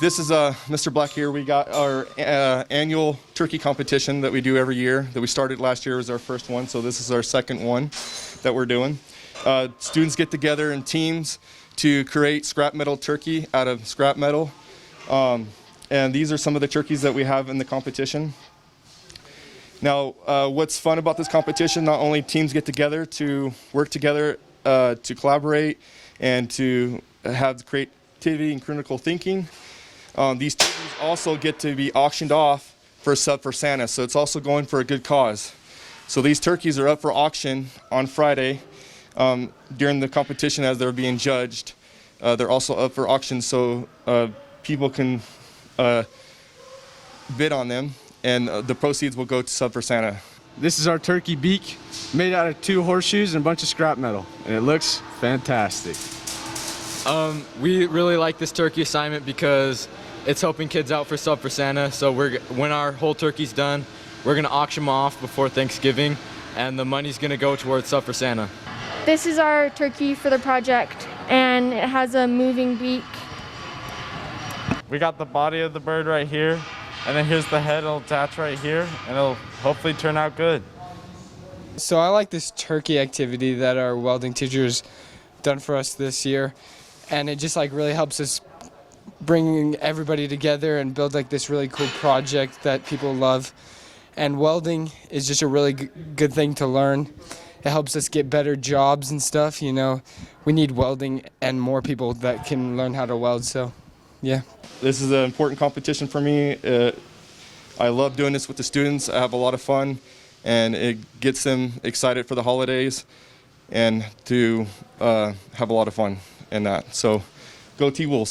this is Mr. Black here. We got our annual turkey competition that we do every year. That we started last year was our first one, so this is our second one that we're doing. Students get together in teams to create scrap metal turkey out of scrap metal. And these are some of the turkeys that we have in the competition. Now, what's fun about this competition, not only teams get together to work together to collaborate and to have creativity and critical thinking, these turkeys also get to be auctioned off for a sub for Santa, so it's also going for a good cause. So these turkeys are up for auction on Friday during the competition as they're being judged. They're also up for auction so people can bid on them, and the proceeds will go to Sub for Santa. This is our turkey beak, made out of 2 horseshoes and a bunch of scrap metal, and it looks fantastic. We really like this turkey assignment because it's helping kids out for Sub for Santa. So when our whole turkey's done, we're gonna auction them off before Thanksgiving, and the money's gonna go towards Sub for Santa. This is our turkey for the project, and it has a moving beak. We got the body of the bird right here, and then here's the head. It'll attach right here, and it'll hopefully turn out good. So I like this turkey activity that our welding teacher's done for us this year, and it just like really helps us bring everybody together and build like this really cool project that people love. And welding is just a really good thing to learn. It helps us get better jobs and stuff, you know. We need welding and more people that can learn how to weld, so yeah. This is an important competition for me. I love doing this with the students. I have a lot of fun, and it gets them excited for the holidays and to have a lot of fun in that. So go T-Wolves.